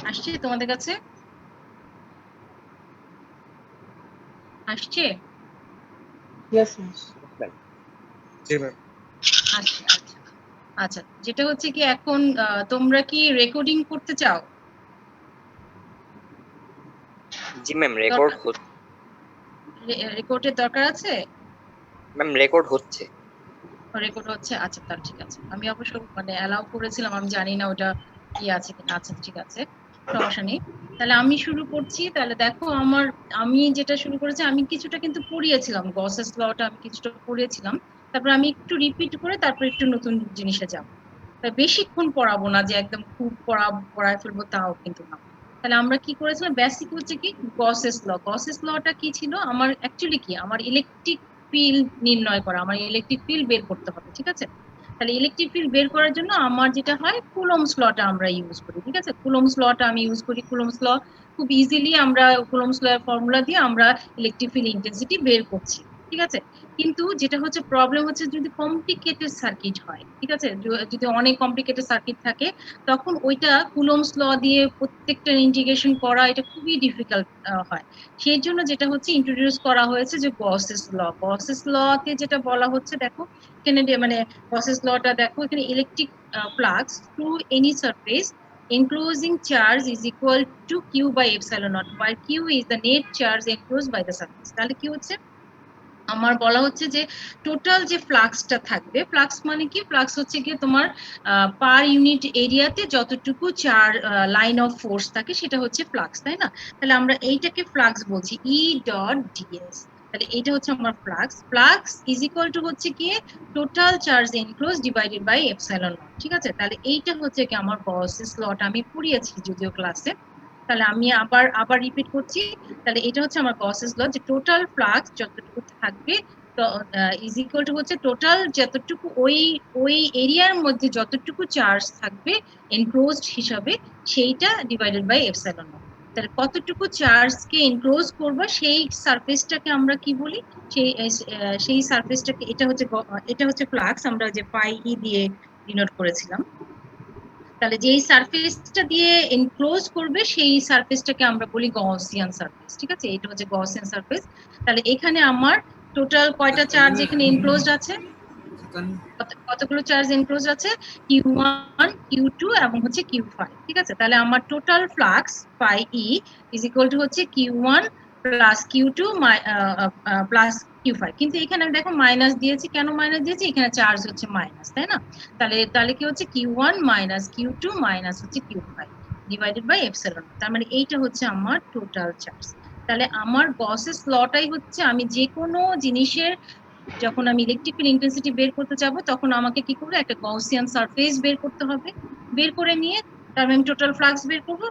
আসছে তোমাদের কাছে? আসছে? Yes, miss. জি ম্যাম। আচ্ছা আচ্ছা আচ্ছা, যেটা হচ্ছে কি এখন তোমরা কি রেকর্ডিং করতে চাও? জি ম্যাম, রেকর্ড রেকর্ডের দরকার আছে? ম্যাম রেকর্ড হচ্ছে। রেকর্ড হচ্ছে, আচ্ছা তাহলে ঠিক আছে। আমি অবশ্য মানে অ্যালাউ করেছিলাম, আমি জানি না ওটা কি আছে কিনা। আচ্ছা ঠিক আছে, সমস্যা নেই। তাহলে আমি শুরু করছি। তাহলে দেখো আমি যেটা শুরু করেছি, আমি কিছুটা কিন্তু পড়িয়েছিলাম, গসেস লটা আমি কিছুটা পড়িয়েছিলাম। তারপর আমি একটু রিপিট করে তারপর একটু নতুন জিনিসে যাব। বেশিক্ষণ পড়াবো না যে একদম খুব পড়ায় ফেলবো, তাও কিন্তু না। তাহলে আমরা কি করেছিলাম, বেসিক হচ্ছে কি গসেস লটা কি ছিল, আমার অ্যাকচুয়ালি কি আমার ইলেকট্রিক ফিল্ড নির্ণয় করা, আমার ইলেকট্রিক ফিল্ড বের করতে হবে, ঠিক আছে। তাহলে ইলেকট্রিক ফিল্ড বের করার জন্য আমার যেটা হয়, কুলম্বস লটা আমরা ইউজ করি, ঠিক আছে। কুলম্বস লটা আমি ইউজ করি। কুলম্বস ল খুব ইজিলি আমরা কুলম্বস ল এর ফর্মুলা দিয়ে আমরা ইলেকট্রিক ফিল্ড ইন্টেন্সিটি বের করছি, ঠিক আছে। কিন্তু যেটা হচ্ছে প্রবলেম হচ্ছে, যদি কমপ্লিকেটেড সার্কিট হয়, ঠিক আছে, যদি অনেক কমপ্লিকেটেড সার্কিট থাকে, তখন ওইটা কুলম্বস ল দিয়ে প্রত্যেকটা ইন্টিগ্রেশন করা এটা খুবই ডিফিকাল্ট হয়। সেই জন্য যেটা হচ্ছে ইন্ট্রোডিউস করা হয়েছে যে গসেস ল। গসেস লতে যেটা বলা হচ্ছে, দেখো এখানে মানে গসেস লটা দেখো, এখানে electric flux through any surface enclosing charge is equal to q by epsilon naught, while q is the net charge enclosed by the surface। তাহলে কি হচ্ছে, আমার বলা হচ্ছে যে টোটাল যে ফ্লাক্সটা থাকবে, ফ্লাক্স মানে কি, ফ্লাক্স হচ্ছে কি তোমার পার ইউনিট এরিয়াতে যতটুকু লাইন অফ ফোর্স থাকে সেটা হচ্ছে ফ্লাক্স, তাই না। তাহলে আমরা এইটাকে ফ্লাক্স বলছি, ই ডট ডিএস। তাহলে এটা হচ্ছে আমার flux. Flux is equal to হচ্ছে কি total charge enclose divided by epsilon naught, ঠিক আছে। তাহলে এইটা হচ্ছে কি আমার গসেস লটা আমি পড়িয়েছি যদিও ক্লাসে। তাহলে আমি আবার রিপিট করছি। তাহলে এটা হচ্ছে আমার গসেস ল, যে টোটাল ফ্লাক্স যতটুকু থাকবে ইজ ইকুয়াল টু হচ্ছে টোটাল যতটুকু ওই এরিয়ার মধ্যে যতটুকু চার্জ থাকবে এনক্লোজড হিসাবে, সেইটা ডিভাইডেড বাই এপসাইলন নট। তাহলে কতটুকু চার্জকে এনক্লোজ করব সেই সারফেসটাকে আমরা কি বলি, সেই সারফেসটাকে, এটা হচ্ছে ফ্লাক্স, আমরা যে পাই ই দিয়ে ডিনোট করেছিলাম। তাহলে যেই সারফেসটা দিয়ে এনক্লোজ করবে সেই সারফেসটাকে আমরা বলি গসিয়ান সারফেস, ঠিক আছে। এটা হচ্ছে গসিয়ান সারফেস। তাহলে এখানে আমার টোটাল কয়টা চার্জ এখানে এনক্লোজড আছে, কতগুলো চার্জ এনক্লোজ আছে, Q1 Q2 এবং হচ্ছে Q5, ঠিক আছে। তাহলে আমার টোটাল ফ্লাক্স পাই ই ইজ ইকুয়াল টু হচ্ছে Q1 plus Q2 plus Q5। কিন্তু এখানে আমি দেখো মাইনাস দিয়েছি, কেন মাইনাস দিয়েছি, এখানে চার্জ হচ্ছে মাইনাস, তাই না। তাহলে কি হচ্ছে Q1 মাইনাস Q2 মাইনাস হচ্ছে Q5 ডিভাইডেড বাই এপসিলন। তার মানে এইটা হচ্ছে আমার টোটাল চার্জ। তাহলে আমার গসেস লটাই হচ্ছে, আমি যে কোনো জিনিসের যখন আমি ইলেকট্রিক্যাল ইন্টেন্সিটি বের করতে যাব, তখন আমাকে কি করবো, একটা গসিয়ান সারফেস বের করতে হবে। বের করে নিয়ে তারপর আমি টোটাল ফ্লাক্স বের করবো,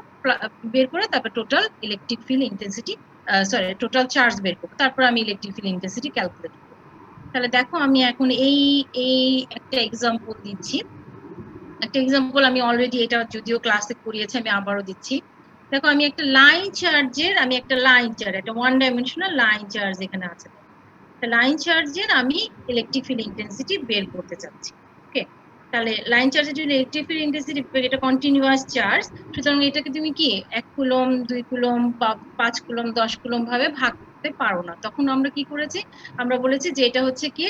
বের করে তারপর total electric field intensity, sorry total charge বের করবো, তারপর আমি ইলেকট্রিক ফিল্ড ইন্টেন্সিটি ক্যালকুলেট করবো। তাহলে দেখো আমি এখন এই একটা এক্সাম্পল দিচ্ছি। একটা এক্সাম্পল আমি অলরেডি এটা যদিও ক্লাসে করিয়েছি, আমি আবারও দিচ্ছি। দেখো আমি একটা লাইন চার্জ, একটা ওয়ান ডাইমেনশনাল লাইন চার্জ এখানে আছে। লাইন চার্জের আমি ইলেকট্রিক ফিল্ড ইন্টেন্সিটি বের করতে চাচ্ছি। ওকে, তাহলে লাইন চার্জের জন্য ইলেকট্রিক ফিল্ড ইন্টেন্সিটি, এটা কন্টিনিউয়াস চার্জ, সুতরাং এটাকে তুমি কি 1 কুলম 2 কুলম বা 5 কুলম 10 কুলম ভাবে ভাগ করতে পারো না। তখন আমরা কি করেছি, আমরা বলেছি যে এটা হচ্ছে কি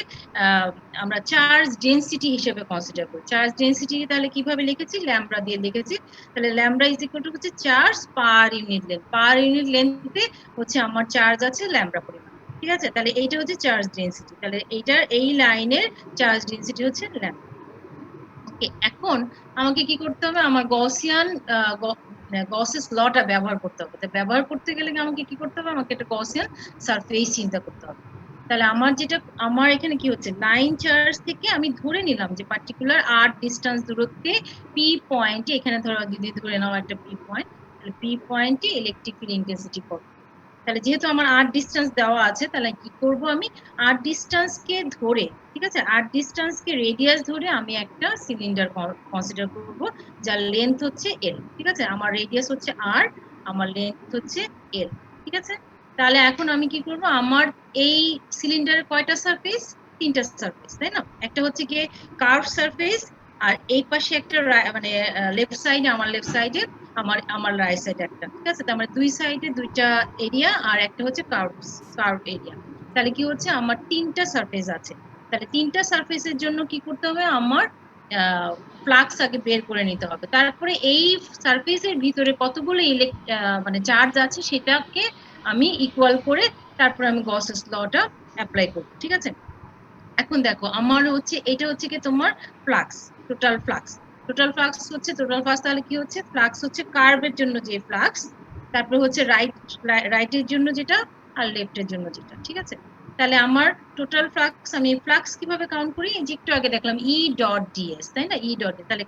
আমরা চার্জ ডেনসিটি হিসেবে কনসিডার করি। চার্জ ডেনসিটি তাহলে কিভাবে লিখেছি, ল্যামডা দিয়ে লিখেছি। তাহলে ল্যামডা ইজ ইকুয়াল টু হচ্ছে charge per unit length, per unit লেন্থে হচ্ছে আমার চার্জ আছে ল্যামডা পরিমাণ, ঠিক আছে। তাহলে এইটা হচ্ছে চার্জ ডেনসিটি। তাহলে এই লাইনের চার্জ ডেনসিটি হচ্ছে ল্যামডা। ওকে, এখন আমাকে কি করতে হবে, আমার গসেস লটা ব্যবহার করতে হবে। তো ব্যবহার করতে গেলে আমাকে কি করতে হবে, আমাকে একটা গসিয়ান সারফেস চিন্তা করতে হবে। তাহলে আমার এখানে কি হচ্ছে, লাইন চার্জ থেকে আমি ধরে নিলাম যে পার্টিকুলার আর ডিস্টেন্স দূরত্বে পি পয়েন্টে, এখানে ধরে নাও একটা পি পয়েন্ট, তাহলে পি পয়েন্টে ইলেকট্রিক ফিল্ড ইন্টেন্সিটি কত। তাহলে যেহেতু আমার আর ডিস্টেন্স দেওয়া আছে, তাহলে কি করব, আমি আর ডিস্টেন্সকে ধরে, ঠিক আছে, আর ডিস্টেন্সকে রেডিয়াস ধরে আমি একটা সিলিন্ডার কনসিডার করব, যার লেন্থ হচ্ছে এল, ঠিক আছে। আমার রেডিয়াস হচ্ছে আর, আমার লেন্থ হচ্ছে এল, ঠিক আছে। তাহলে এখন আমি কি করব, আমার এই সিলিন্ডারের কয়টা সারফেস, 3টা সারফেস, তাই না। একটা হচ্ছে গিয়ে কার্ভ সারফেস, আর এই পাশে একটা মানে লেফট সাইডে, আমার লেফট সাইডে আমার রাইট সাইড একটা, ঠিক আছে? তার মানে দুই সাইডে দুইটা এরিয়া আর একটা হচ্ছে কার্ভ এরিয়া। তাহলে কি হচ্ছে আমার তিনটা সারফেস আছে। তাহলে তিনটা সারফেসের জন্য কি করতে হবে, আমার ফ্লাক্স আগে বের করে নিতে হবে। তারপরে এই সারফেসের ভিতরে কতগুলো মানে চার্জ আছে সেটাকে আমি ইকুয়াল করে তারপরে আমি গসেস লটা অ্যাপ্লাই করব, ঠিক আছে? এখন দেখো আমার হচ্ছে এটা হচ্ছে কি তোমার flux, total flux. Total flux হচ্ছে টোটাল ফ্লাক্স, তাহলে কি হচ্ছে ফ্লাক্স হচ্ছে কার্ভের জন্য যে ফ্লাক্স, তারপরে হচ্ছে রাইটের জন্য যেটা আর লেফটের জন্য যেটা, ঠিক আছে? তাহলে আমার টোটাল ফ্লাক্স, আমি ফ্লাক্স কিভাবে কাউন্ট করি, যে একটু আগে দেখলাম ই ডট ডিএস, তাই না? ই ডট, তাহলে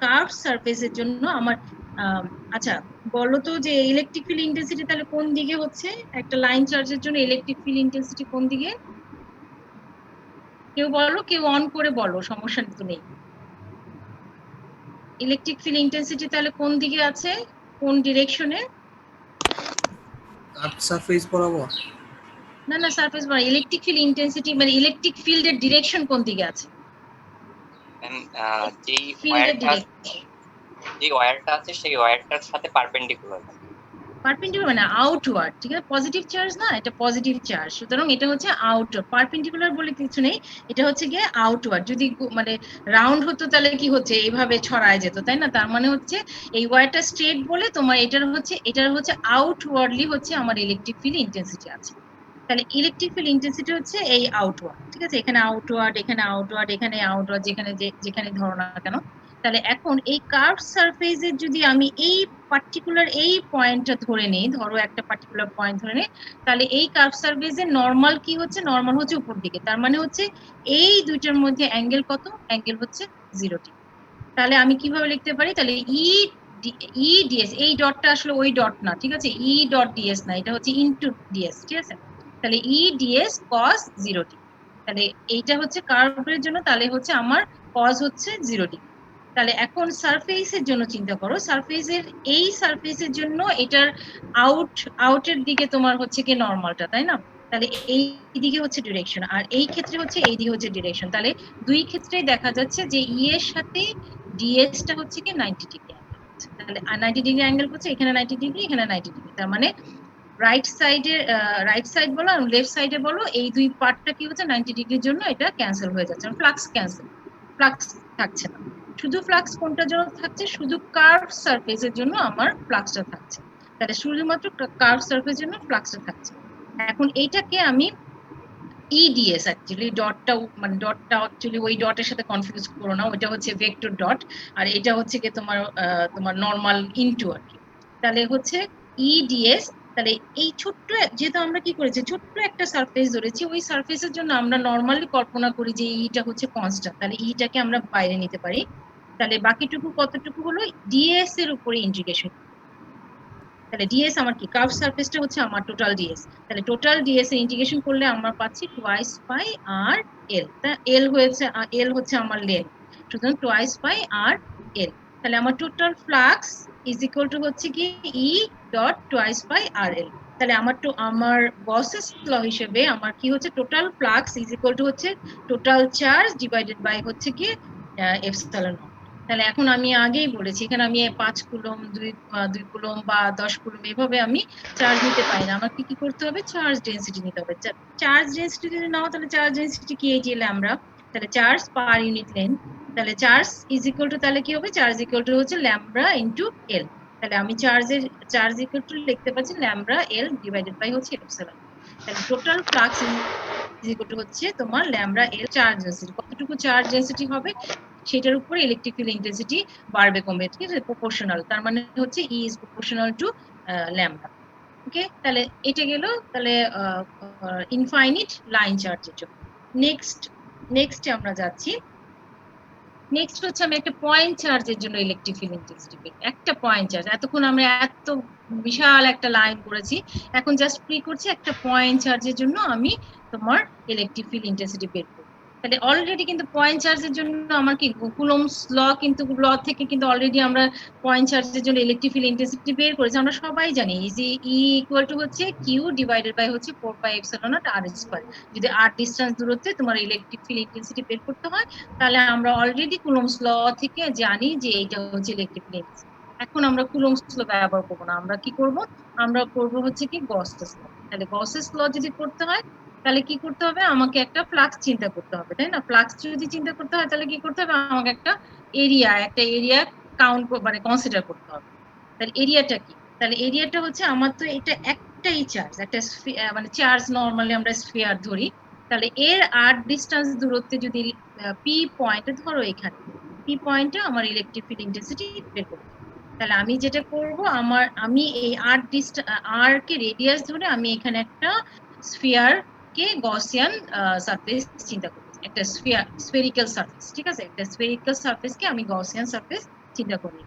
কার্ভ সারফেসের জন্য আমার আচ্ছা বলো তো যে ইলেকট্রিক ফিল্ড ইন্টেন্সিটি তাহলে কোন দিকে হচ্ছে, একটা লাইন চার্জের জন্য ইলেকট্রিক ফিল্ড ইন্টেন্সিটি কোন দিকে? কেউ বলো, কেউ অন করে বলো, সমস্যা তো নেই। ইলেকট্রিক ফিল্ড ইন্টেন্সিটি তাহলে কোন দিকে আছে, কোন ডিরেকশনে? কাট সারফেস বরাবর। না না, সারফেস বরাবর। ইলেকট্রিক ফিল্ড ইন্টেন্সিটি মানে ইলেকট্রিক ফিল্ডের ডিরেকশন কোন দিকে আছে? যেই ফিল্ডের ওয়্যারটা আছে সেই ওয়্যারটার সাথে পারপেন্ডিকুলার। পারপেন্ডিকুলার মানে আউটওয়ার্ড, ঠিক আছে? পজিটিভ চার্জ না, এটা পজিটিভ চার্জ, সুতরাং এটা হচ্ছে আউটওয়ার্ড। পারপেন্ডিকুলার বলে কিছু নেই, এটা হচ্ছে গিয়ে আউটওয়ার্ড। যদি মানে রাউন্ড হতো তাহলে কি হচ্ছে, এইভাবে ছড়ায় যেত, তাই না? তার মানে হচ্ছে এই ওয়্যারটা স্ট্রেট বলে তোমার এটার হচ্ছে আউটওয়ার্ডলি হচ্ছে আমার ইলেকট্রিক ফিল্ড ইন্টেন্সিটি আছে। তাহলে ইলেকট্রিক ফিল্ড ইন্টেন্সিটি হচ্ছে এই আউটওয়ার্ড, ঠিক আছে? এখানে আউটওয়ার্ড, এখানে আউটওয়ার্ড, এখানে আউটওয়ার্ড, যেখানে ধরো না কেন। তাহলে এখন এই কার্ভ সারফেসের যদি আমি এই পার্টিকুলার এই পয়েন্টটা ধরে নিই, ধরো একটা পার্টিকুলার পয়েন্ট ধরে নিই, তাহলে এই কার্ভ সারফেসের নরমাল কি হচ্ছে, নরমাল হচ্ছে উপর দিকে। তার মানে হচ্ছে এই দুইটার মধ্যে অ্যাঙ্গেল কত, অ্যাঙ্গেল হচ্ছে 0 ডিগ্রি। তাহলে আমি কিভাবে লিখতে পারি, তাহলে ই ডিএস, এই ডটটা আসলে ওই ডট না, ঠিক আছে? ই ডট ডিএস না, এটা হচ্ছে ইনটু ডিএস, ঠিক আছে? তাহলে ই ডিএস cos 0 ডিগ্রি। তাহলে এইটা হচ্ছে কার্ভের জন্য, তাহলে হচ্ছে আমার cos হচ্ছে 0 ডিগ্রি। তাহলে এখন সারফেসের জন্য চিন্তা করো, এই সারফেসের জন্য এটার আউটের দিকে তোমার হচ্ছে কি নরমালটা, তাই না? তাহলে এই দিকে হচ্ছে ডিরেকশন, আর এই ক্ষেত্রে হচ্ছে এই দিকে হচ্ছে ডিরেকশন। তাহলে দুই ক্ষেত্রেই দেখা যাচ্ছে যে ই এর সাথে ডিএস টা হচ্ছে কি 90 ডিগ্রি অ্যাঙ্গেল। তাহলে 90 ডিগ্রি অ্যাঙ্গেল করছে, এখানে 90 ডিগ্রি, এখানে 90 ডিগ্রি। তার মানে রাইট সাইড বলো আর লেফট সাইডে বলো, এই দুই পার্টটা কি হচ্ছে 90 ডিগ্রির জন্য এটা ক্যান্সেল হয়ে যাচ্ছে, ফ্লাক্স ক্যান্সেল, ফ্লাক্স থাকছে না। শুধু ফ্লাক্স কোনটার জন্য থাকছে, শুধু কার্ভ সারফেসের জন্য আমার ফ্লাক্সটা থাকছে। তাহলে শুধুমাত্র কার্ভ সারফেসের জন্য ফ্লাক্সটা থাকছে। এখন এইটাকে আমি ইডিএস, অ্যাকচুয়ালি ডটটা অ্যাকচুয়ালি ওই ডটের সাথে কনফিউজ করো না, ওইটা হচ্ছে ভেক্টর ডট, আর এটা হচ্ছে কি তোমার নরমাল ইনটু আর কি। তাহলে হচ্ছে ইডিএস, তাহলে এই ছোট্ট, যেহেতু আমরা কি করেছি ছোট্ট একটা সারফেস ধরেছি, ওই সারফেসের জন্য আমরা নরমালি কল্পনা করি যে ইটা হচ্ছে কনস্ট্যান্ট, তাহলে ইটাকে আমরা বাইরে নিতে পারি। তাহলে বাকিটুকু কতটুকু হলো, ডিএস এর উপরে ইন্টিগ্রেশন। তাহলে ডিএস আমার কি, কার্ভ সারফেসটা হচ্ছে আমার টোটাল ডিএস। তাহলে টোটাল ডিএস এর ইন্টিগ্রেশন করলে আমরা পাচ্ছি টুয়াইস পাই আর এল। এল হচ্ছে আমার লেন্থ, সুতরাং টুয়াইস পাই আর এল। তাহলে আমার total flux is equal to হচ্ছে কি ই ডট টুয়াইস পাই আর এল। তাহলে আমার গসেস ল হিসেবে আমার কি হচ্ছে, total flux is equal to হচ্ছে টোটাল চার্জ ডিভাইডেড বাই হচ্ছে কি এপসিলন নট। তাহলে এখন আমি আগেই বলেছি, এখানে আমি 5 কুলম 2 কুলম বা 10 কুলম এভাবে আমি চার্জ নিতে পারি না, আমাকে কি করতে হবে, চার্জ ডেনসিটি নিতে হবে। চার্জ ডেনসিটি যদি নাও, তাহলে চার্জ ডেনসিটি কি, এই যে ল্যামডা, তাহলে চার্জ পার ইউনিট লেন্থ, তাহলে চার্জ ইজ ইকুয়াল টু, তাহলে কি হবে, চার্জ ইকুয়াল টু হচ্ছে ল্যামডা ইনটু এল। তাহলে আমি চার্জ ইকুয়াল টু লিখতে পাচ্ছি ল্যামডা এল ডিভাইডেড বাই হচ্ছে এপসিলন। তাহলে total flux is equal to হচ্ছে তোমার ল্যামডা এল চার্জ ডেনসিটি, কতটুকু চার্জ ডেনসিটি হবে সেটার উপরে ইলেকট্রিক ফিল্ড ইন্টেন্সিটি বাড়বে কমবে, ঠিক আছে? প্রপোর্শনাল, তার মানে হচ্ছে ই ইজ প্রপোর্শনাল টু ল্যামডা। ওকে, তাহলে এটা গেল তাহলে ইনফাইনিট লাইন চার্জের জন্য। নেক্সট আমরা যাচ্ছি। নেক্সট হচ্ছে আমি একটা পয়েন্ট চার্জের জন্য ইলেকট্রিক ফিল্ড ইন্টেন্সিটি বের, একটা পয়েন্ট চার্জ। এতক্ষণ আমরা এত বিশাল একটা লাইন করেছি, এখন জাস্ট ফ্রি করছি একটা পয়েন্ট চার্জের জন্য আমি তোমার ইলেকট্রিক ফিল্ড ইন্টেন্সিটি বের করব। তাহলে অলরেডি কিন্তু পয়েন্ট চার্জের জন্য আমার কি কুলম্বস ল, কিন্তু ল থেকে কিন্তু অলরেডি আমরা পয়েন্ট চার্জের জন্য ইলেকট্রিক ফিল্ড ইন্টেন্সিটি বের করেছি, আমরা সবাই জানি যে ই ইকুয়াল টু হচ্ছে কিউ ডিভাইডেড বাই হচ্ছে 4 pi epsilon naught R square. যদি r ডিসটেন্স দূরত্বে তোমার ইলেকট্রিক ফিল্ড ইন্টেন্সিটি বের করতে হয়, তাহলে আমরা অলরেডি কুলম্বস ল থেকে জানি যে এটা হচ্ছে ইলেকট্রিক ফিল্ড ইন্টেন্সিটি। এখন আমরা কুলম্বস ল ব্যবহার করবো না, আমরা কি করব, আমরা করব হচ্ছে কি গসেস ল। তাহলে গসেস ল যদি করতে হয় তাহলে কি করতে হবে, আমাকে একটা ফ্লাক্স চিন্তা করতে হবে, তাই না? ফ্লাক্স যদি চিন্তা করতে হয় তাহলে কি করতে হবে, আমাকে একটা এরিয়া কাউন্ট মানে কনসিডার করতে হবে। তাহলে এরিয়াটা কি, তাহলে এরিয়াটা হচ্ছে আমার তো এটা একটাই চার্জ, একটা মানে চার্জ নরমালি আমরা স্ফিয়ার ধরি, তাহলে এর আর ডিসটেন্স দূরত্বে যদি পি পয়েন্টে ধরো, এখানে পি পয়েন্টে আমার ইলেকট্রিক ফিল্ড ইন্টেন্সিটি বের করতে হবে। তাহলে আমি যেটা করব, আমি এই আর কে রেডিয়াস ধরে আমি এখানে একটা স্ফিয়ার কে গসিয়ান সারফেস চিন্তা করছি, একটা স্ফেরিক্যাল সারফেস, ঠিক আছে? একটা স্ফেরিক্যাল সারফেস কে আমি গসিয়ান সারফেস চিন্তা করি।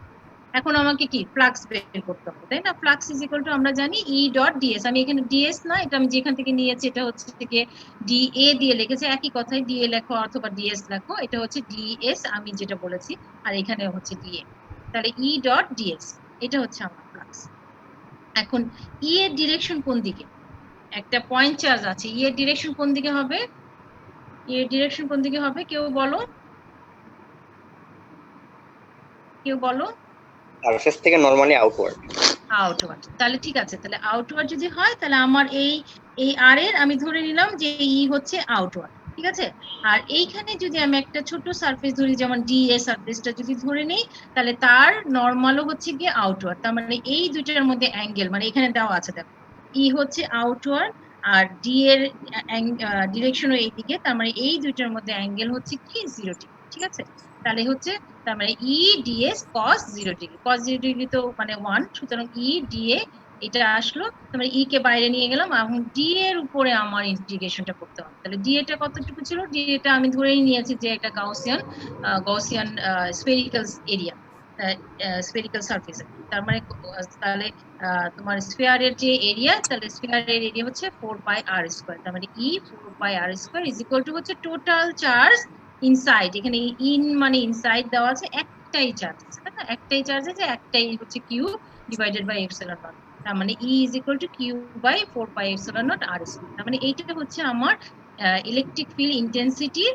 এখন আমাকে কি ফ্লাক্স বের করতে হবে, তাই না? ফ্লাক্স ইজ ইকুয়াল টু আমরা জানি ই ডট ডিএস। আমি এখানে ডিএস না, এটা আমি যেখান থেকে নিয়েছি এটা হচ্ছে থেকে ডিএ দিয়ে লিখেছে, একই কথাই ডিএ লেখো অথবা ডিএস লেখো, এটা হচ্ছে ডিএস আমি যেটা বলেছি, আর এখানে হচ্ছে ডিএ। তাহলে ই ডট ডিএস, এটা হচ্ছে আমার ফ্লাক্স। এখন ই এর ডিরেকশন কোন দিকে, একটা পয়েন্ট চার্জ আছে, ই এর ডিরেকশন কোন দিকে হবে, ই এর ডিরেকশন কোন দিকে হবে, কেউ বলো, কেউ বলো। সারফেস থেকে নরমালি আউটওয়ার্ড। আউটওয়ার্ড, তাহলে ঠিক আছে, তাহলে আউটওয়ার্ড যদি হয় তাহলে আমার এই আর এর আমি ধরে নিলাম যে ই হচ্ছে আউটওয়ার্ড, ঠিক আছে? আর এইখানে যদি আমি একটা ছোট সারফেস ধরি, যেমন ডিএ সারফেসটা যদি ধরে নেই, তাহলে তার নরমালও হচ্ছে গিয়ে আউটওয়ার্ড। তার মানে এই দুইটার মধ্যে অ্যাঙ্গেল, মানে এখানে দেওয়া আছে দেখো, ই হচ্ছে আউটওয়ার্ড আর ডি এর ডিরেকশনও এইদিকে, তার মানে এই দুইটার মধ্যে অ্যাঙ্গেল হচ্ছে কি 0 ডিগ্রি, ঠিক আছে? তাহলে হচ্ছে তার মানে E DS cos 0 degree, cos 0 degree তো মানে 1, সুতরাং ই ডিএ এটা আসলো, তার মানে ই কে বাইরে নিয়ে গেলাম, এখন ডি এর উপরে আমার ইন্টিগ্রেশনটা করতে হবে। তাহলে ডি এটা কতটুকু ছিল, ডি এটা আমি ধরেই নিয়েছি যে একটা Gaussian spherical area, spherical surface. তার মানে তাহলে তোমার স্ফিয়ারের যে এরিয়া, তাহলে স্ফিয়ারের এরিয়া হচ্ছে 4 পাই আর স্কয়ার, তার মানে ই 4 পাই আর স্কয়ার ইজ ইকুয়াল টু হচ্ছে টোটাল চার্জ ইনসাইড, এখানে ইন মানে ইনসাইড দেওয়া আছে, একটাই চার্জ আছে, তাই না? একটাই চার্জ আছে, একটাই হচ্ছে Q divided by epsilon naught, তার মানে E is equal to Q by 4 pi epsilon naught R square. তার মানে এইটা হচ্ছে আমার ইলেকট্রিক ফিল্ড ইন্টেন্সিটি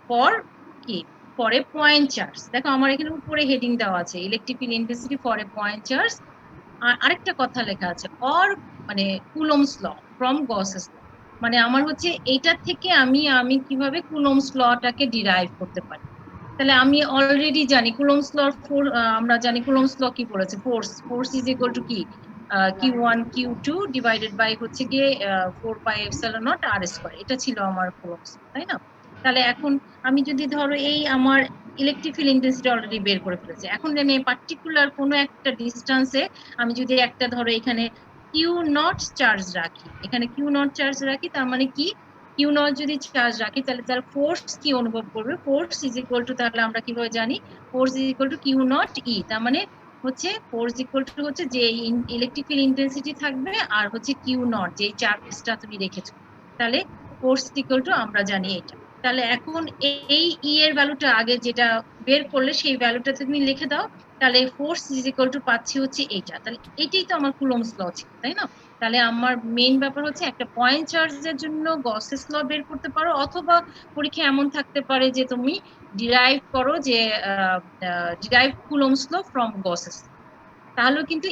ফর কি, ফর এ পয়েন্ট চার্জ। দেখো আমার এখানে উপরে হেডিং দেওয়া আছে electric field intensity for a point charge, আর আরেকটা কথা লেখা আছে অর মানে Coulomb's law from Gauss's law, মানে আমার হচ্ছে এইটার থেকে আমি কিভাবে কুলম্বস লটাকে ডিরাইভ করতে পারি। তাহলে আমি অলরেডি জানি কুলম্বস ল, আমরা জানি কুলম্বস ল কি বলেছে, ফোর্স ইজ ইকুয়াল টু কি Q1 Q2 ডিভাইডেড বাই হচ্ছে গিয়ে 4 pi epsilon naught R square, এটা ছিল আমার কুলম্বস, তাই না? তাহলে এখন আমি যদি ধরো এই আমার ইলেকট্রিক ফিল্ড ইন্টেন্সিটি অলরেডি বের করে ফেলেছি, এখন আমি পার্টিকুলার কোনো একটা ডিসটেন্সে আমি যদি একটা ধরো এখানে কিউ নট চার্জ রাখি, এখানে কিউ নট চার্জ রাখি, তার মানে কি কিউ নট যদি চার্জ রাখি তাহলে তার ফোর্স কি অনুভব করবে, ফোর্স ইজ ইকুয়াল টু, তাহলে আমরা কিভাবে জানি force is equal to Q naught E, তার মানে হচ্ছে ফোর্স ইকুয়াল টু হচ্ছে যে ইলেকট্রিক ফিল্ড ইন্টেন্সিটি থাকবে আর হচ্ছে কিউ নট যে চার্জটা তুমি রেখেছো, তাহলে ফোর্স ইকুয়াল টু আমরা জানি এটা। তাহলে এখন এই ই এর ভ্যালুটা আগে যেটা বের করলে সেই ভ্যালুটা তুমি লিখে দাও, তাহলে ফোর্স ইজ ইকুয়াল টু পাচ্ছি হচ্ছে এইটা, তাহলে এটাই তো আমার কুলম্বস ল ছিল, তাই না? তাহলে আমার মেইন ব্যাপার হচ্ছে একটা পয়েন্ট চার্জের জন্য গসেস ল বের করতে পারো, অথবা পরীক্ষা এমন থাকতে পারে যে তুমি ডিরাইভ করো যে derive Coulomb's law from Gauss's, তাহলে কিন্তু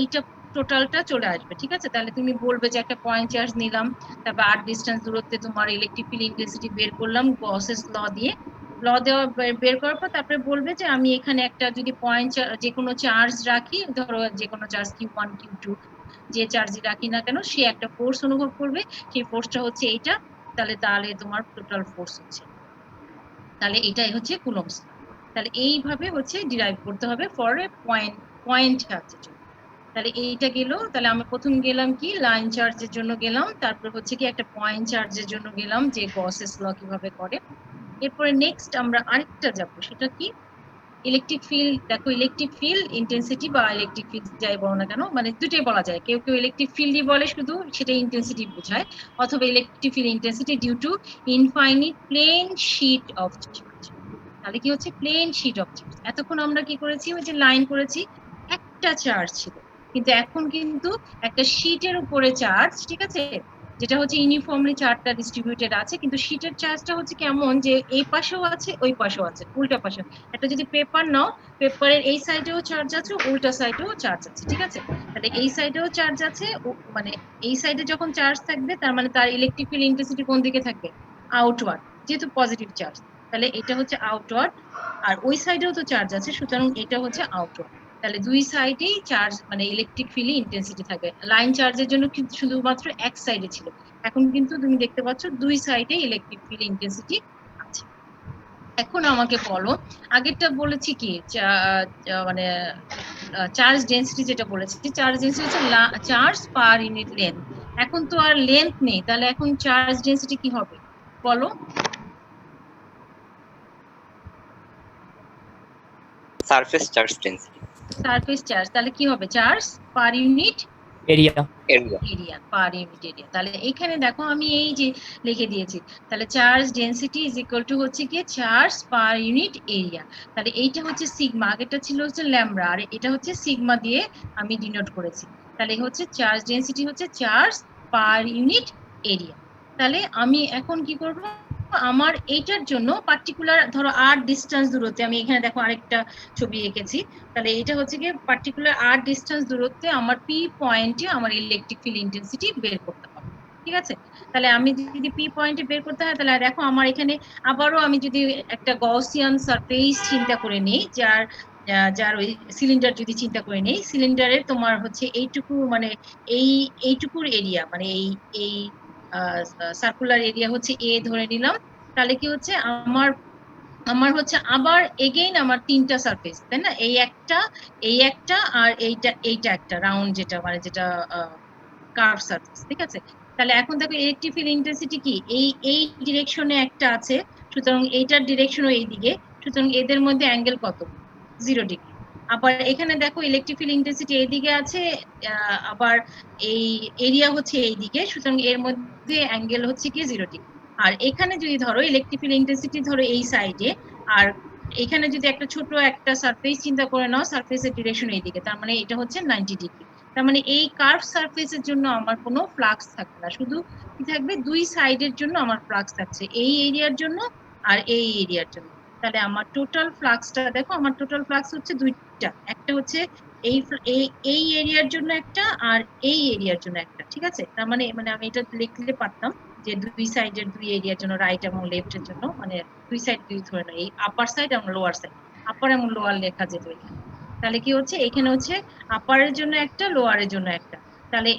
এইটা টোটালটা চলে আসবে, ঠিক আছে? তাহলে তুমি বলবে যে একটা পয়েন্ট চার্জ নিলাম, তারপর আর ডিসটেন্স দূরত্বে তোমার ইলেকট্রিক ফিল্ড ইন্টেন্সিটি বের করলাম গসেস ল দিয়ে, ল দেওয়া বের করার পর তারপরে বলবে যে আমি এখানে একটা যদি পয়েন্ট যে কোনো চার্জ রাখি, ধরো যে কোনো চার্জ Q1 Q2 যে চার্জই রাখি না কেন, সে একটা ফোর্স অনুভব করবে, সেই ফোর্সটা হচ্ছে এইটা, তাহলে তোমার টোটাল ফোর্স হচ্ছে, তাহলে এটাই হচ্ছে কুলম্বস। তাহলে এইভাবে হচ্ছে ডিরাইভ করতে হবে ফর এ পয়েন্ট চার্জের জন্য। তাহলে এইটা গেল, তাহলে আমরা প্রথম গেলাম কি লাইন চার্জের জন্য গেলাম, তারপর হচ্ছে কি একটা পয়েন্ট চার্জের জন্য গেলাম যে গসেস ল কিভাবে করে। এরপরে নেক্সট আমরা আরেকটা যাব, সেটা কি ইলেকট্রিক ফিল্ড। দেখো ইলেকট্রিক ফিল্ড ইন্টেন্সিটি বা ইলেকট্রিক ফিল্ড যাই বলো না কেন, মানে দুটোই বলা যায়, কেউ কেউ ইলেকট্রিক ফিল্ডই বলে শুধু, সেটা ইন্টেন্সিটি বোঝায়, অথবা electric field intensity due to infinite plane sheet of charge. তাহলে কি হচ্ছে প্লেন শীট অফ চার্জ, এতক্ষণ আমরা কি করেছি, ওই যে লাইন করেছি, একটা চার্জ ছিল, কিন্তু এখন কিন্তু একটা শীটের উপরে চার্জ, ঠিক আছে? যেটা হচ্ছে ইউনিফর্মলি চার্জটা ডিস্ট্রিবিউটেড আছে, কিন্তু শীটের চার্জটা হচ্ছে কেমন যে এই পাশেও আছে ওই পাশেও আছে, উল্টা পাশে। একটা যদি পেপার নাও, পেপারের এই সাইডেও চার্জ আছে, উল্টা সাইডেও চার্জ আছে, ঠিক আছে? তাহলে এই সাইডেও চার্জ আছে, মানে এই সাইডে যখন চার্জ থাকবে তার মানে তার ইলেকট্রিক ফিল্ড ইন্টেন্সিটি কোন দিকে থাকবে? আউটওয়ার্ড, যেহেতু পজিটিভ চার্জ। তাহলে এটা হচ্ছে আউটওয়ার্ড, আর ওই সাইডেও তো চার্জ আছে, সুতরাং এটা হচ্ছে আউটওয়ার্ড। তাহলে দুই সাইডেই চার্জ মানে ইলেকট্রিক ফিল্ড ইন্টেন্সিটি থাকবে। লাইন চার্জের জন্য কিন্তু শুধুমাত্র এক সাইডে ছিল, এখন কিন্তু তুমি দেখতে পাচ্ছ দুই সাইডে ইলেকট্রিক ফিল্ড ইন্টেন্সিটি আছে। এখন আমাকে বলো, আগেরটা বলেছি কি মানে চার্জ ডেন্সিটি, যেটা বলেছি চার্জ ডেন্সিটি হচ্ছে চার্জ পার ইউনিট লেন্থ। এখন তো আর লেন্থ নেই, তাহলে এখন চার্জ ডেন্সিটি কি হবে বলো? Surface charge density. Surface charge, তাহলে কি হবে? Charge per unit area. Area, পার ইউনিট এরিয়া। তাহলে এখানে দেখো আমি এই যে লিখে দিয়েছি, তাহলে charge density is equal to হচ্ছে কি চার্জ পার ইউনিট এরিয়া। তাহলে এইটা হচ্ছে সিগমা, আগেরটা ছিল হচ্ছে ল্যামডা, আর এটা হচ্ছে সিগমা দিয়ে আমি ডিনোট করেছি। তাহলে হচ্ছে চার্জ ডেন্সিটি হচ্ছে চার্জ পার ইউনিট এরিয়া। তাহলে আমি এখন কি করব, আমার এইটার জন্য পার্টিকুলার ধরো আর ডিসটেন্স দূরত্বে, আমি এখানে দেখো আরেকটা ছবি এঁকেছি, তাহলে এটা হচ্ছে কি পার্টিকুলার আর ডিসটেন্স দূরত্বে আমার পি পয়েন্টে আমার ইলেকট্রিক ফিল্ড ইন্টেন্সিটি বের করতে হবে, ঠিক আছে? তাহলে আমি যদি পি পয়েন্টে বের করতে হয়, তাহলে দেখো আমার এখানে আবারও আমি যদি একটা গaussian সারফেস চিন্তা করে নেই, যার ওই সিলিন্ডার যদি চিন্তা করে নেই, সিলিন্ডারের তোমার হচ্ছে এইটুকু মানে এইটুকুর এরিয়া, মানে এই সার্কুলার এরিয়া হচ্ছে এ ধরে নিলাম। তাহলে কি হচ্ছে আমার হচ্ছে আবার এগেইন আমার তিনটা সারফেস, তাই না? এই একটা আর এইটা একটা রাউন্ড, যেটা মানে যেটা কার্ভ সারফেস, ঠিক আছে? তাহলে এখন দেখো ইলেকট্রিক ফিল্ড ইন্টেন্সিটি কি এই ডিরেকশনে একটা আছে, সুতরাং এইটার ডিরেকশনও এইদিকে, সুতরাং এদের মধ্যে অ্যাঙ্গেল কত? 0 ডিগ্রি। আবার এখানে দেখো ইলেকট্রিক ফিল্ড ইন্টেন্সিটি এইদিকে আছে, আবার এই এরিয়া হচ্ছে এইদিকে, সুতরাং এর মধ্যে অ্যাঙ্গেল হচ্ছে কি 0 ডিগ্রি। আর এখানে যদি ধরো ইলেকট্রিক ফিল্ড ইন্টেন্সিটি ধরো এই সাইডে, আর এখানে যদি একটা ছোট একটা সারফেস চিন্তা করে নাও, সারফেসের ডিরেকশন এইদিকে, তার মানে এটা হচ্ছে 90 ডিগ্রি। তার মানে এই কার্ভ সারফেসের জন্য আমার কোনো ফ্লাক্স থাকবে না, শুধু কি থাকবে? দুই সাইডের জন্য আমার ফ্লাক্স থাকছে, এই এরিয়ার জন্য আর এই এরিয়ার জন্য। তাহলে আমার টোটাল ফ্লাক্সটা দেখো, আমার টোটাল ফ্লাক্স হচ্ছে দুইটা, একটা হচ্ছে এই এরিয়ার জন্য একটা, আর এই এরিয়ার জন্য একটা, ঠিক আছে? তার মানে আমি এটা লিখলে পারতাম যে দুই সাইডের দুই এরিয়ার জন্য, রাইট এবং লেফটের জন্য, মানে দুই সাইড দুই ধরে না, এই আপার সাইড এবং লোয়ার সাইড, আপার এবং লোয়ার লেখা যেত এখানে। তাহলে কি হচ্ছে, এখানে হচ্ছে আপারের জন্য একটা, লোয়ারের জন্য একটা। তাহলে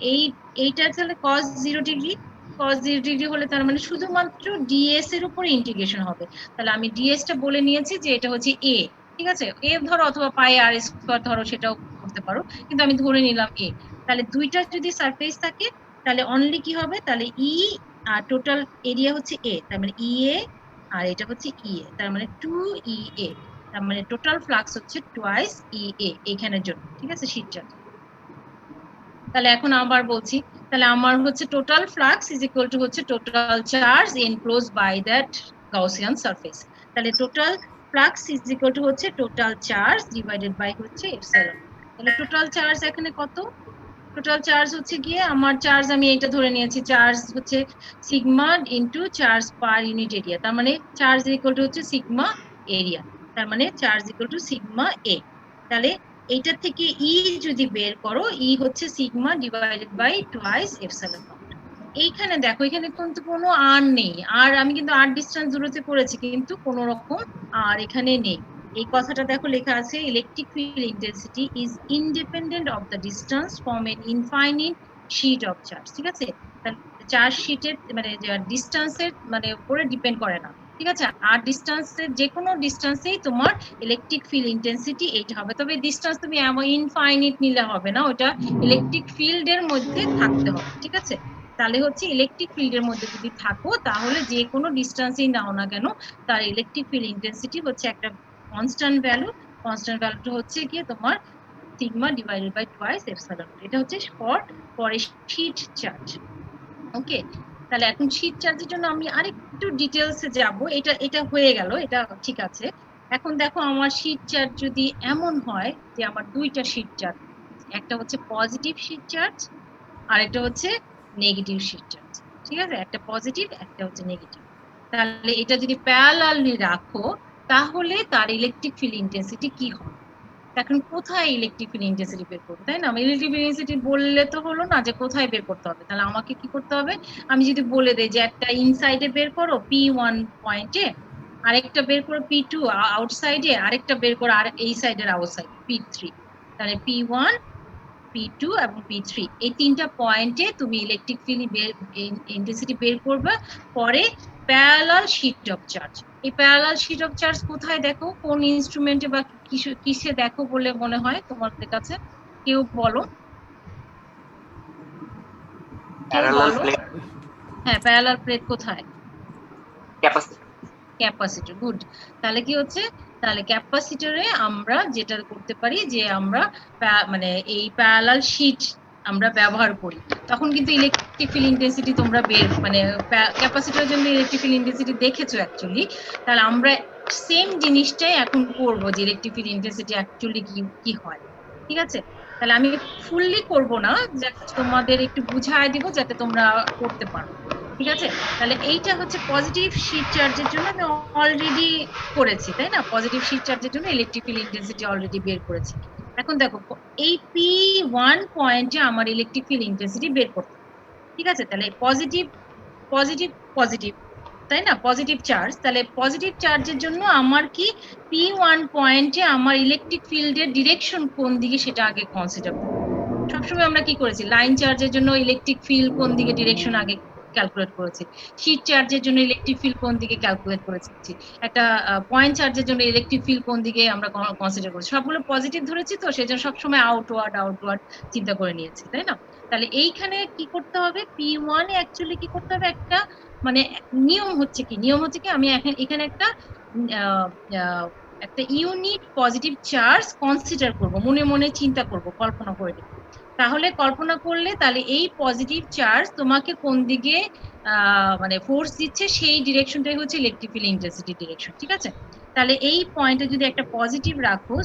এইটা তাহলে cos 0 ডিগ্রি, cos 0 ডিগ্রি হলে তার মানে শুধুমাত্র ডিএস এর উপর ইন্টিগ্রেশন হবে। তাহলে আমি ডিএস টা বলে নিয়েছি যে এটা হচ্ছে এ, ঠিক আছে? এ ধরো অথবা পাই আর স্কয়ার ধরো, সেটাও করতে পারো, কিন্তু আমি ধরে নিলাম এ। তাহলে দুইটা যদি সারফেস থাকে তাহলে অনলি কি হবে, তাহলে ই আর টোটাল এরিয়া হচ্ছে এ, তার মানে ই এ, আর এটা হচ্ছে ই এ, তার মানে 2 ই এ। তার মানে টোটাল ফ্লাক্স হচ্ছে টুয়াইস ই এ এইখানের জন্য, ঠিক আছে? Sheet charge. তাহলে এখন আবার বলছি, তাহলে আমার হচ্ছে total flux is equal to হচ্ছে total charge enclosed by that Gaussian surface. তাহলে total flux is equal to হচ্ছে টোটাল চার্জ ডিভাইডেড বাই হচ্ছে এপসিলন। তাহলে টোটাল চার্জ এখানে কত? টোটাল চার্জ হচ্ছে গিয়ে আমার চার্জ, আমি এটা ধরে নিয়েছি, চার্জ হচ্ছে sigma into charge per unit area, তার মানে চার্জ ইকুয়াল টু হচ্ছে সিগমা এরিয়া, তার মানে charge equal to sigma A. তাহলে এইটা থেকে ই যদি বের করো, ই হচ্ছে sigma divided by twice epsilon naught. এইখানে দেখো, এখানে কিন্তু কোনো আর নেই, আর আমি কিন্তু আর ডিসটেন্স দূরত্বে করেছি, কিন্তু কোনো রকম আর এখানে নেই। এই কথাটা দেখো লেখা আছে, electric field intensity is independent of the distance from N infinite sheet of charge, ঠিক আছে? চার্জ শীটের মানে ডিসটেন্সের মানে উপরে ডিপেন্ড করে না, ঠিক আছে? আর ডিসটেন্সের যে কোনো ডিসটেন্সেই তোমার ইলেকট্রিক ফিল্ড ইন্টেন্সিটি এইটা হবে, তবে ডিসটেন্স তুমি এমন ইনফাইনিট নিলে হবে না, ওটা ইলেকট্রিক ফিল্ডের মধ্যে থাকতে হবে, ঠিক আছে? তাহলে হচ্ছে ইলেকট্রিক ফিল্ডের মধ্যে যদি থাকো, তাহলে যে কোনো ডিসটেন্সেই নাও না কেন, তার ইলেকট্রিক ফিল্ড ইন্টেন্সিটি হচ্ছে একটা কনস্ট্যান্ট ভ্যালু। কনস্ট্যান্ট ভ্যালুটা হচ্ছে কি তোমার sigma divided by twice epsilon. এটা হচ্ছে ফর শীট চার্জ। ওকে, তাহলে এখন শীট চার্জের জন্য আমি আরেকটু ডিটেইলসে যাব। এটা হয়ে গেল, এটা ঠিক আছে। এখন দেখো আমার শীট চার্জ যদি এমন হয় যে আমার দুইটা শীট চার্জ, একটা হচ্ছে পজিটিভ শীট চার্জ আর একটা হচ্ছে নেগেটিভ শীট চার্জ। ঠিক আছে, একটা পজিটিভ একটা হচ্ছে নেগেটিভ। তাহলে এটা যদি প্যারালালি রাখো তাহলে তার ইলেকট্রিক ফিল্ড ইন্টেন্সিটি কি হবে? এখন কোথায় ইলেকট্রিক ফিল্ড ইন্টেন্সিটি বের করবো, তাই না? ইলেকট্রিক ফিল্ড ইন্টেন্সিটি বললে তো হলো না যে কোথায় বের করতে হবে, তাহলে আমাকে কি করতে হবে? আমি যদি বলে দেই যে একটা ইনসাইডে বের করো P1 পয়েন্টে, আরেকটা বের করো P2 আউটসাইডে, আরেকটা বের করো আর এই সাইডের আউটসাইড P3, তাহলে P1 P2 এবং P3 এই তিনটা পয়েন্টে তুমি ইলেকট্রিক ফিল্ড ইন্টেন্সিটি বের করবে। পরে প্যারালাল শিট অফ চার্জ, এই প্যারালাল শিট অফ চার্জ কোথায় দেখো, কোন ইনস্ট্রুমেন্টে বা কিসে দেখো বলে মনে হয় তোমাদের কাছে? কেউ বলো, প্যারালাল প্লেট, হ্যাঁ প্যারালাল প্লেট কোথায়? ক্যাপাসিটর। Capacitor, good. তাহলে কি হচ্ছে, তাহলে ক্যাপাসিটরে আমরা যেটা করতে পারি যে আমরা মানে এই প্যারালাল শিট আমরা ব্যবহার করি, তখন কিন্তু ইলেকট্রিক ফিল্ড ইন্টেন্সিটি তোমরা বের মানে ক্যাপাসিটরের জন্য ইলেকট্রিক ফিল্ড ইন্টেন্সিটি দেখেছো অ্যাকচুয়ালি। তাহলে আমরা সেম জিনিসটাই এখন করব যে ইলেকট্রিক ফিল্ড ইন্টেন্সিটি অ্যাকচুয়ালি কি হয়, ঠিক আছে? তাহলে আমি ফুললি করব না, তোমাদের একটু বুঝায় দিব যাতে তোমরা করতে পারো, ঠিক আছে? তাহলে এইটা হচ্ছে পজিটিভ শিট চার্জের জন্য আমি অলরেডি করেছি, তাই না? পজিটিভ শিট চার্জের জন্য ইলেকট্রিক ফিল্ড ইন্টেন্সিটি অলরেডি বের করেছি। এখন দেখো এই P1 পয়েন্টে আমার ইলেকট্রিক ফিল্ড ইন্টেন্সিটি বের করতে, ঠিক আছে? তাহলে পজিটিভ পজিটিভ পজিটিভ, তাই না? পজিটিভ চার্জ, তাহলে পজিটিভ চার্জের জন্য আমার কি P1 পয়েন্টে আমার ইলেকট্রিক ফিল্ডের ডিরেকশন কোন দিকে সেটা আগে কনসিডার করব। সবসময় আমরা কি করেছি, লাইন চার্জের জন্য ইলেকট্রিক ফিল্ড কোন দিকে ডিরেকশন আগে ক্যালকুলেট করেছি, শিট চার্জের জন্য ইলেকট্রিক ফিল্ড কোন দিকে ক্যালকুলেট করেছি, একটা পয়েন্ট চার্জের জন্য ইলেকট্রিক ফিল্ড কোন দিকে আমরা কনসিডার করেছি, সবগুলো পজিটিভ ধরেছি, তো সেজন্য সবসময় আউটওয়ার্ড চিন্তা করে নিয়েছি, তাই না? তাহলে এইখানে কি করতে হবে, P1 এ অ্যাকচুয়ালি কি করতে হবে, একটা মানে নিয়ম হচ্ছে কি আমি এখানে একটা ইউনিট পজিটিভ চার্জ কনসিডার করব, মনে মনে চিন্তা করব, কল্পনা করে নেব। তাহলে কল্পনা করলে তাহলে এই পজিটিভ চার্জ তোমাকে কোন দিকে মানে ফোর্স দিচ্ছে সেই ডিরেকশনটাই হচ্ছে ইলেকট্রিক ফিল্ড ইন্টেন্সিটি ডিরেকশন, ঠিক আছে? তাহলে এই পয়েন্টে যদি একটা পজিটিভ রাখো,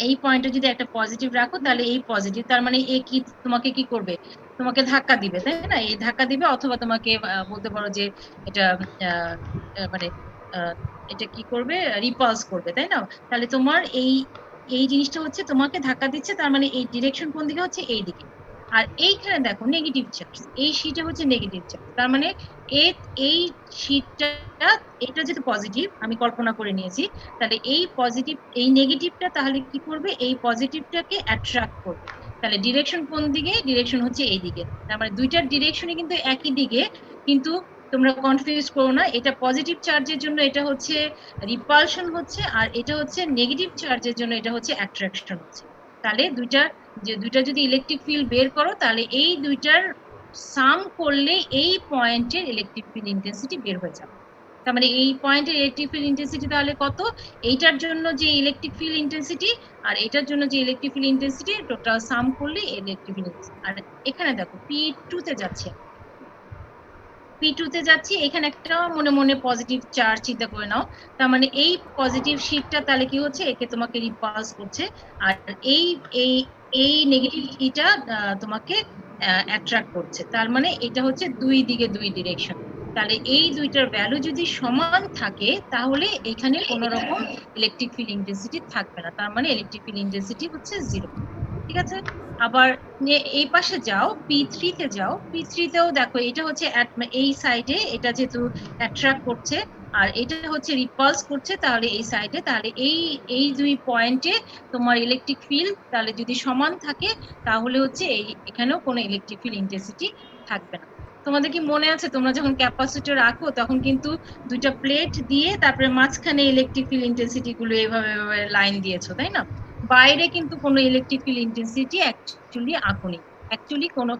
এই পয়েন্টে যদি একটা পজিটিভ রাখো, তাহলে এই পজিটিভ তার মানে এ কি তোমাকে কি করবে, তোমাকে ধাক্কা দিবে, তাই না? এই ধাক্কা দিবে, অথবা তোমাকে বলতে পারো যে এটা মানে এটা কি করবে, রিপালস করবে, তাই না? তাহলে তোমার এই জিনিসটা হচ্ছে তোমাকে ধাক্কা দিচ্ছে, তার মানে এই ডিরেকশন কোন দিকে হচ্ছে, এই দিকে। আর এইখানে দেখো নেগেটিভ চার্জ, এই শিটে হচ্ছে নেগেটিভ চার্জ, তার মানে এই শিটটা, এটা যেহেতু পজিটিভ আমি কল্পনা করে নিয়েছি, তাহলে এই পজিটিভ এই নেগেটিভটা তাহলে কি করবে, এই পজিটিভটাকে অ্যাট্রাক্ট করবে। তাহলে ডিরেকশন কোন দিকে, ডিরেকশন হচ্ছে এই দিকে, তার মানে দুইটার ডিরেকশনই কিন্তু একই দিকে, কিন্তু তোমরা কনফিউজ করো না, এটা পজিটিভ চার্জের জন্য এটা হচ্ছে রিপালশন হচ্ছে, আর এটা হচ্ছে নেগেটিভ চার্জের জন্য এটা হচ্ছে অ্যাট্রাকশন হচ্ছে। তাহলে দুইটা যদি ইলেকট্রিক ফিল্ড বের করো, তাহলে এই দুইটার সাম করলে এই পয়েন্টের ইলেকট্রিক ফিল্ড ইন্টেন্সিটি বের হয়ে যাবে। তার মানে এই পয়েন্টের ইলেকট্রিক ফিল্ড ইন্টেন্সিটি তাহলে কত, এইটার জন্য যে ইলেকট্রিক ফিল্ড ইন্টেন্সিটি আর এটার জন্য যে ইলেকট্রিক ফিল্ড ইন্টেন্সিটি টোটাল সাম করলে ইলেকট্রিক ফিল্ড ইন্টেন্সিটি। আর এখানে দেখো P2 তে যাচ্ছে, P2 তে যাচ্ছি, এখানে একটা মনে মনে পজিটিভ চার্জ চিন্তা করে নাও, তার মানে এই পজিটিভ শিটটা তাহলে কি হচ্ছে, একে তোমাকে রিপালস করছে, আর এই এই এই নেগেটিভ ইটা তোমাকে অ্যাট্রাক্ট করছে, তার মানে এটা হচ্ছে দুই দিকে দুই ডিরেকশন। তাহলে এই দুইটার ভ্যালু যদি সমান থাকে তাহলে এখানে কোনো রকম ইলেকট্রিক ফিল্ড ইন্টেন্সিটি থাকবে না, তার মানে ইলেকট্রিক ফিল্ড ইন্টেন্সিটি হচ্ছে 0, ঠিক আছে? আবার এই পাশে যাও, P3 তে যাও, P3 তেও দেখো এটা হচ্ছে এই সাইডে এটা যেহেতু অ্যাট্রাক্ট করছে আর এটা হচ্ছে রিপালস করছে, তাহলে এই সাইডে, তাহলে এই দুই পয়েন্টে তোমার ইলেকট্রিক ফিল্ড তাহলে যদি সমান থাকে তাহলে হচ্ছে এখানেও কোনো ইলেকট্রিক ফিল্ড ইন্টেন্সিটি থাকবে না। তোমাদের কি মনে আছে তোমরা যখন ক্যাপাসিটর রাখো তখন কিন্তু দুইটা প্লেট দিয়ে তারপরে মাঝখানে ইলেকট্রিক ফিল্ড ইন্টেন্সিটি গুলো এভাবে লাইন দিয়েছো, তাই না? বাইরে কিন্তু কোনো ইলেকট্রিক ফিল্ড ইন্টেন্সিটি অ্যাকচুয়ালি আঁকুনি, অ্যাকচুয়ালি কোনো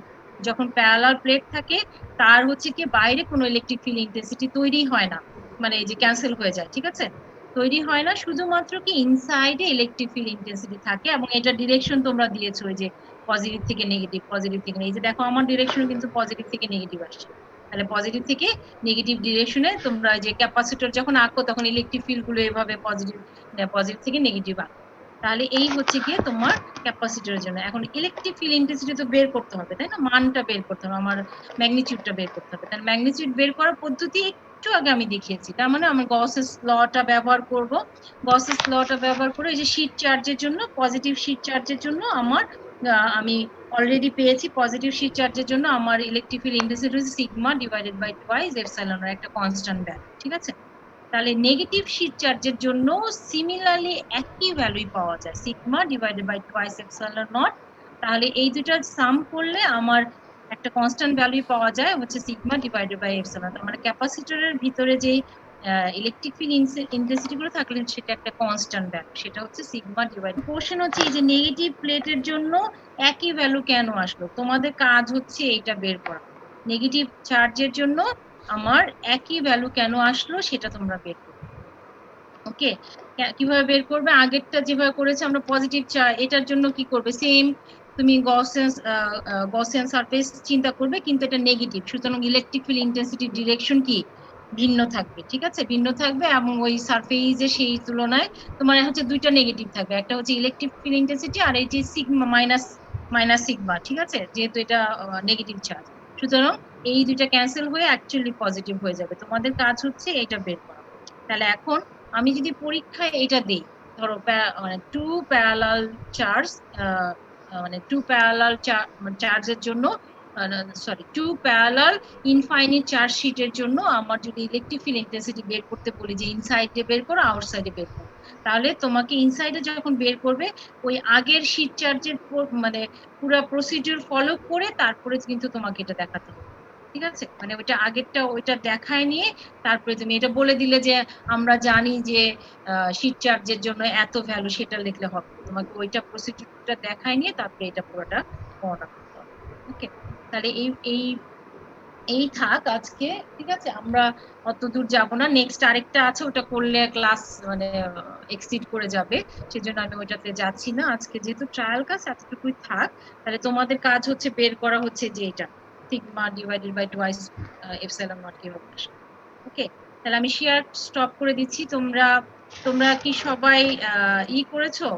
যখন প্যারালাল প্লেট থাকে তার হচ্ছে কি বাইরে কোনো ইলেকট্রিক ফিল্ড ইন্টেন্সিটি তৈরি হয় না, মানে এই যে ক্যান্সেল হয়ে যায়, ঠিক আছে? তৈরি হয় না, শুধুমাত্র কি ইনসাইডে ইলেকট্রিক ফিল্ড ইন্টেন্সিটি থাকে, এবং এটা ডিরেকশন তোমরা দিয়েছো ওই যে পজিটিভ থেকে নেগেটিভ, পজিটিভ থেকে, এই যে দেখো আমার ডিরেকশন কিন্তু পজিটিভ থেকে নেগেটিভ আসছে, তাহলে পজিটিভ থেকে নেগেটিভ ডিরেকশনে তোমরা যে ক্যাপাসিটর যখন আঁকো তখন ইলেকট্রিক ফিল্ড গুলো এভাবে পজিটিভ থেকে নেগেটিভ আঁকো, তাহলে এই হচ্ছে গিয়ে তোমার ক্যাপাসিটরের জন্য। এখন ইলেকট্রিক ফিল্ড ইন্টেন্সিটি তো বের করতে হবে, তাই না? মানটা বের করতে হবে, আমার ম্যাগনিটিউডটা বের করতে হবে। তাহলে ম্যাগনিটিউড বের করার পদ্ধতি একটু আগে আমি দেখিয়েছি। তার মানে আমি গসেস লটা ব্যবহার করব। গসেস লটা ব্যবহার করে এই যে শীট চার্জের জন্য, পজিটিভ শীট চার্জের জন্য আমার আমি অলরেডি পেয়েছি পজিটিভ শীট চার্জের জন্য আমার ইলেকট্রিক ফিল্ড ইন্টেন্সিটি হচ্ছে sigma divided by twice epsilon naught, একটা কনস্ট্যান্ট ভ্যালু, ঠিক আছে? তাহলে নেগেটিভ শীট চার্জের জন্য সিমিলারলি একই ভ্যালুই পাওয়া যায়, sigma divided by twice epsilon naught. তাহলে এই দুটার সাম করলে আমার একটা কনস্ট্যান্ট ভ্যালুই পাওয়া যায়, হচ্ছে sigma divided by epsilon naught. মানে ক্যাপাসিটরের ভিতরে যে ইলেকট্রিক ফিল্ড ইন্টেন্সিটি গুলো থাকলে সেটা একটা কনস্ট্যান্ট ভ্যালু, সেটা হচ্ছে সিগমা ডিভাইড। কোশ্চেন হচ্ছে এই যে নেগেটিভ প্লেটের জন্য একই ভ্যালু কেন আসলো, তোমাদের কাজ হচ্ছে এটা বের করা। নেগেটিভ চার্জের জন্য আমার একই ভ্যালু কেন আসলো সেটা তোমরা বের করবে। ওকে, কিভাবে বের করবে? আগেরটা যেভাবে করেছে আমরা পজিটিভ চার্জ, এটার জন্য কি করবে? সেম, তুমি গসিয়ান সারফেস চিন্তা করবে, কিন্তু এটা নেগেটিভ, সুতরাং ইলেকট্রিক ফিল্ড ইন্টেন্সিটি ডিরেকশন কি ভিন্ন থাকবে, ঠিক আছে? ভিন্ন থাকবে, এবং ওই সারফেসে সেই তুলনায় তোমার হচ্ছে দুইটা নেগেটিভ থাকবে, একটা হচ্ছে ইলেকট্রিক ফিল্ড ইন্টেন্সিটি আর এই যে সিগমা মাইনাস সিগমা, ঠিক আছে? যেহেতু এটা নেগেটিভ চার্জ, সুতরাং এই দুইটা ক্যান্সেল হয়ে অ্যাকচুয়ালি পজিটিভ হয়ে যাবে। তোমাদের কাজ হচ্ছে এটা বের করা। তাহলে এখন আমি যদি পরীক্ষায় এটা দেই, ধরো মানে টু প্যারালাল চার্জ, মানে টু প্যারালাল চার্জের জন্য, sorry, two parallel infinite charge শিটের জন্য আমার যদি ইলেকট্রিক ফিল্ড ইন্টেন্সিটি বের করতে বলি যে ইনসাইডে বের করো আউটসাইডে বের করো, তাহলে তোমাকে ইনসাইডে যখন বের করবে ওই আগের শিট চার্জের মানে পুরো প্রসিডিউর ফলো করে তারপরে কিন্তু তোমাকে এটা দেখাতে হবে, ঠিক আছে? মানে ওইটা আগেরটা ওইটা দেখায় নিয়ে তারপরে তুমি এটা বলে দিলে যে আমরা জানি যে শীট চার্জের জন্য এত ভ্যালু, সেটা লিখলে হবে। তোমাকে ওইটা প্রসিডিউরটা দেখায় নিয়ে তারপরে এটা পুরোটা গণনা করতে হবে। ওকে, তাহলে এই থাক আজকে, ঠিক আছে? আমরা অত দূর যাব না, নেক্সট আরেকটা আছে, ওটা করলে ক্লাস মানে এক্সিড করে যাবে, সেজন্য আমি ওইটাতে যাচ্ছি না আজকে, যেহেতু ট্রায়াল ক্লাস এতটুকুই থাক। তাহলে তোমাদের কাজ হচ্ছে বের করা হচ্ছে যে এটা sigma divided by twice epsilon naught কিভাবে আসে। ওকে, তাহলে আমি শেয়ার স্টপ করে দিচ্ছি। তোমরা কি সবাই ই করেছো?